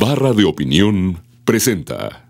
Barra de Opinión presenta.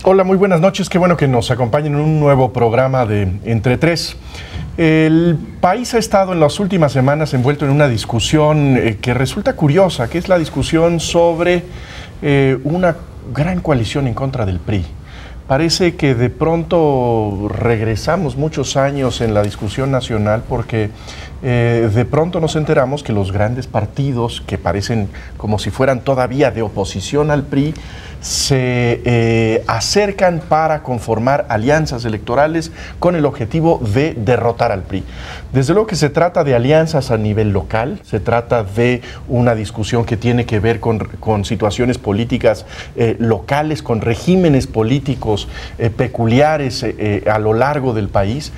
Hola, muy buenas noches. Qué bueno que nos acompañen en un nuevo programa de Entre Tres. El país ha estado en las últimas semanas envuelto en una discusión que resulta curiosa, que es la discusión sobre una gran coalición en contra del PRI. Parece que de pronto regresamos muchos años en la discusión nacional porque de pronto nos enteramos que los grandes partidos que parecen como si fueran todavía de oposición al PRI se acercan para conformar alianzas electorales con el objetivo de derrotar al PRI. Desde luego que se trata de alianzas a nivel local, se trata de una discusión que tiene que ver con situaciones políticas locales, con regímenes políticos peculiares a lo largo del país,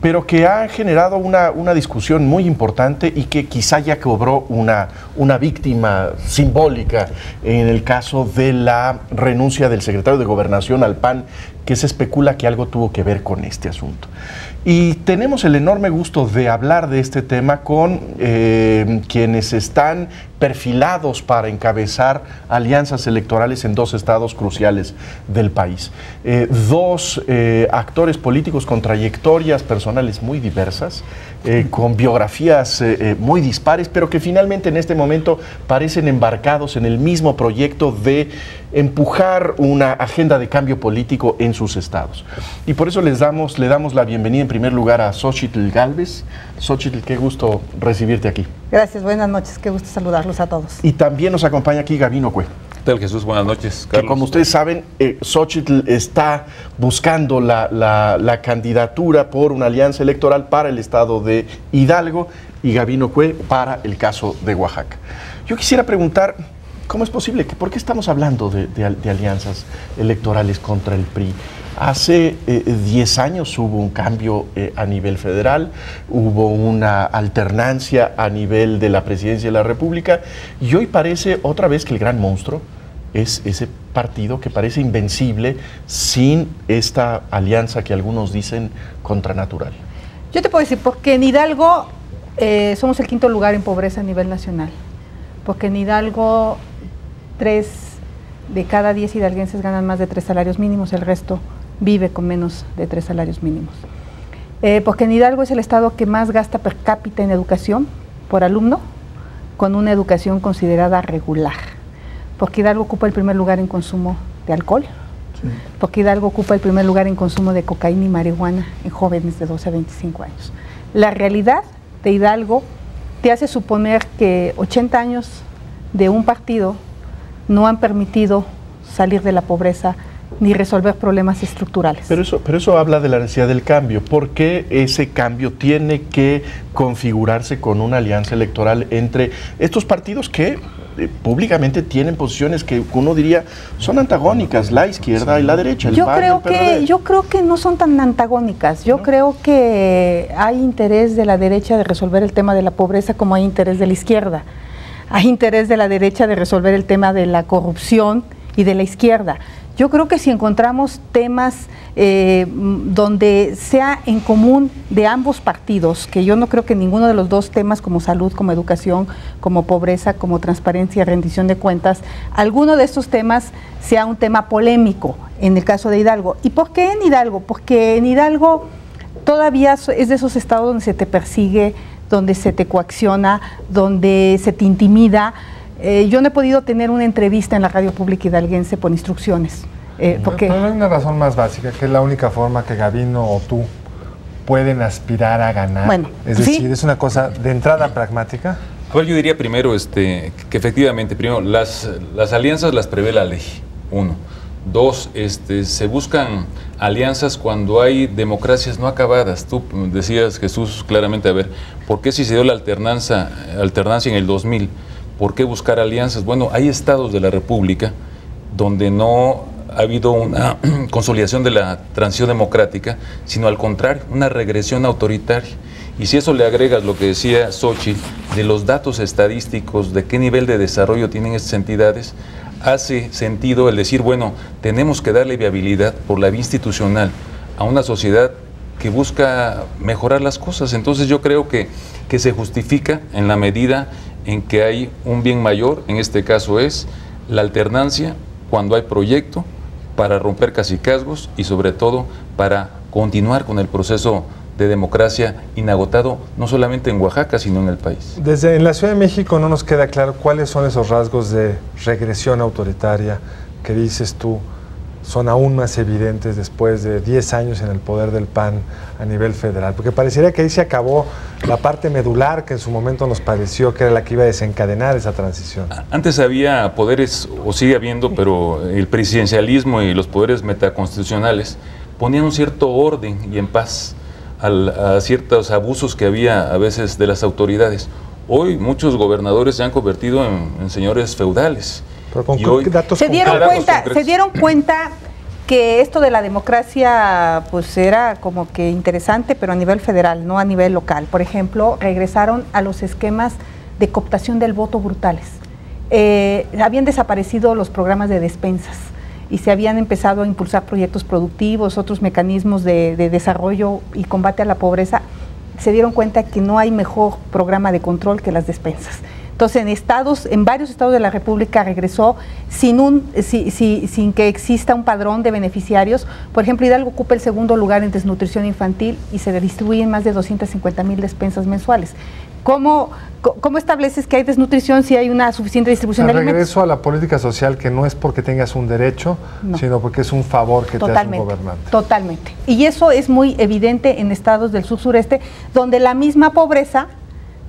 pero que ha generado una discusión muy importante y que quizá ya cobró una víctima simbólica en el caso de la renuncia del secretario de Gobernación al PAN, que se especula que algo tuvo que ver con este asunto. Y tenemos el enorme gusto de hablar de este tema con quienes están perfilados para encabezar alianzas electorales en dos estados cruciales del país. Dos actores políticos con trayectorias personales muy diversas, con biografías muy dispares, pero que finalmente en este momento parecen embarcados en el mismo proyecto de empujar una agenda de cambio político en sus estados. Y por eso le damos la bienvenida en primer lugar a Xochitl Gálvez. Xochitl, qué gusto recibirte aquí. Gracias, buenas noches, qué gusto saludarlos a todos. Y también nos acompaña aquí Gabino Cue. ¿Qué tal, Jesús? Buenas noches, Carlos. Que como ustedes saben, Xochitl está buscando la candidatura por una alianza electoral para el estado de Hidalgo y Gabino Cue para el caso de Oaxaca. Yo quisiera preguntar, ¿cómo es posible? ¿Por qué estamos hablando de alianzas electorales contra el PRI? Hace 10 años hubo un cambio a nivel federal, hubo una alternancia a nivel de la presidencia de la República y hoy parece otra vez que el gran monstruo es ese partido que parece invencible sin esta alianza que algunos dicen contranatural. Yo te puedo decir, porque en Hidalgo somos el quinto lugar en pobreza a nivel nacional, porque en Hidalgo 3 de cada 10 hidalguenses ganan más de 3 salarios mínimos, el resto vive con menos de 3 salarios mínimos. Porque en Hidalgo es el estado que más gasta per cápita en educación por alumno, con una educación considerada regular. Porque Hidalgo ocupa el primer lugar en consumo de alcohol, sí. Porque Hidalgo ocupa el primer lugar en consumo de cocaína y marihuana en jóvenes de 12 a 25 años. La realidad de Hidalgo te hace suponer que 80 años de un partido no han permitido salir de la pobreza ni resolver problemas estructurales. Pero eso habla de la necesidad del cambio. ¿Por qué ese cambio tiene que configurarse con una alianza electoral entre estos partidos que públicamente tienen posiciones que uno diría son antagónicas, la izquierda y la derecha? Yo creo que no son tan antagónicas. Yo creo que hay interés de la derecha de resolver el tema de la pobreza como hay interés de la izquierda. Hay interés de la derecha de resolver el tema de la corrupción y de la izquierda. Yo creo que si encontramos temas donde sea en común de ambos partidos, que yo no creo que ninguno de los dos temas como salud, como educación, como pobreza, como transparencia, rendición de cuentas, alguno de estos temas sea un tema polémico en el caso de Hidalgo. ¿Y por qué en Hidalgo? Porque en Hidalgo todavía es de esos estados donde se te persigue, donde se te coacciona, donde se te intimida. Yo no he podido tener una entrevista en la radio pública hidalguense por instrucciones. Porque pero hay una razón más básica, que es la única forma que Gabino o tú pueden aspirar a ganar. Bueno, es decir, ¿sí? Es una cosa de entrada pragmática. Pues yo diría primero que efectivamente, primero, las alianzas las prevé la ley, 1. 2, se buscan alianzas cuando hay democracias no acabadas. Tú decías, Jesús, claramente, a ver, ¿por qué si se dio la alternancia en el 2000? ¿Por qué buscar alianzas? Bueno, hay estados de la República donde no ha habido una consolidación de la transición democrática, sino al contrario, una regresión autoritaria. Y si eso le agregas lo que decía Xochitl, de los datos estadísticos, de qué nivel de desarrollo tienen estas entidades, hace sentido el decir, bueno, tenemos que darle viabilidad por la vía institucional a una sociedad que busca mejorar las cosas. Entonces yo creo que se justifica en la medida en que hay un bien mayor, en este caso es la alternancia cuando hay proyecto para romper cacicazgos y sobre todo para continuar con el proceso de democracia inagotado, no solamente en Oaxaca, sino en el país. En la Ciudad de México no nos queda claro cuáles son esos rasgos de regresión autoritaria que dices tú son aún más evidentes después de 10 años en el poder del PAN a nivel federal, porque pareciera que ahí se acabó la parte medular que en su momento nos pareció que era la que iba a desencadenar esa transición. Antes había poderes, o sigue habiendo, pero el presidencialismo y los poderes metaconstitucionales ponían un cierto orden y en paz a ciertos abusos que había a veces de las autoridades. Hoy muchos gobernadores se han convertido en señores feudales. Pero con datos se dieron cuenta que esto de la democracia pues era como que interesante, pero a nivel federal, no a nivel local. Por ejemplo, regresaron a los esquemas de cooptación del voto brutales. Habían desaparecido los programas de despensas y se habían empezado a impulsar proyectos productivos, otros mecanismos de desarrollo y combate a la pobreza. Se dieron cuenta que no hay mejor programa de control que las despensas. Entonces, en varios estados de la República regresó sin que exista un padrón de beneficiarios. Por ejemplo, Hidalgo ocupa el segundo lugar en desnutrición infantil y se distribuyen más de 250,000 despensas mensuales. ¿Cómo estableces que hay desnutrición si hay una suficiente distribución de alimentos? Regreso a la política social, que no es porque tengas un derecho, sino porque es un favor que te hace un gobernante. Totalmente. Y eso es muy evidente en estados del sur-sureste, donde la misma pobreza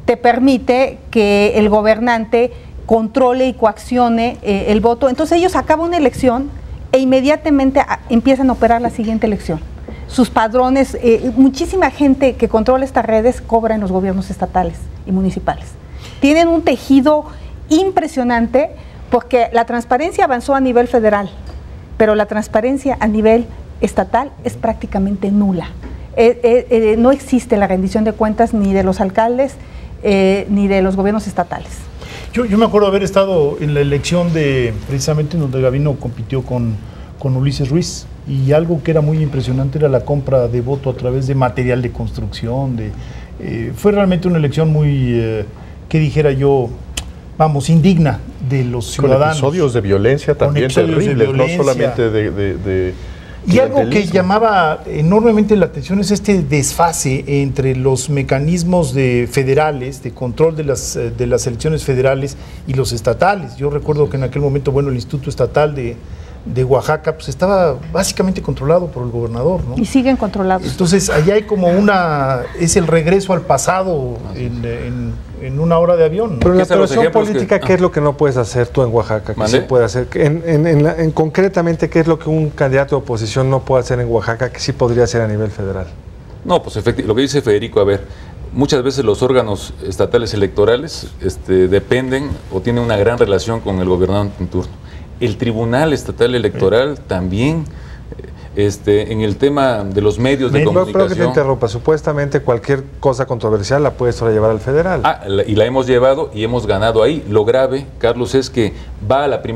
te permite que el gobernante controle y coaccione el voto. Entonces ellos acaban una elección e inmediatamente empiezan a operar la siguiente elección. Sus padrones, muchísima gente que controla estas redes cobra en los gobiernos estatales y municipales. Tienen un tejido impresionante porque la transparencia avanzó a nivel federal, pero la transparencia a nivel estatal es prácticamente nula. No existe la rendición de cuentas ni de los alcaldes ni de los gobiernos estatales. Yo me acuerdo haber estado en la elección precisamente en donde Gavino compitió con Ulises Ruiz, y algo que era muy impresionante era la compra de voto a través de material de construcción. Fue realmente una elección muy, que dijera yo, vamos, indigna de los ciudadanos. Con episodios de violencia también terribles, no solamente de y algo que llamaba enormemente la atención es este desfase entre los mecanismos federales, de control de las elecciones federales y los estatales. Yo recuerdo que en aquel momento, bueno, el Instituto Estatal de Oaxaca pues estaba básicamente controlado por el gobernador, ¿no? Y siguen controlados. Entonces allá hay como es el regreso al pasado en una hora de avión, ¿no? Pero en la operación política, ¿qué es lo que no puedes hacer tú en Oaxaca? ¿Qué se puede hacer? Concretamente, ¿qué es lo que un candidato de oposición no puede hacer en Oaxaca que sí podría hacer a nivel federal? No, pues lo que dice Federico, a ver, muchas veces los órganos estatales electorales dependen o tienen una gran relación con el gobernante en turno. El Tribunal Estatal Electoral también, en el tema de los medios de comunicación... Pero que te interrumpa, supuestamente cualquier cosa controversial la puedes llevar al federal. Y la hemos llevado y hemos ganado ahí. Lo grave, Carlos, es que va a la primera...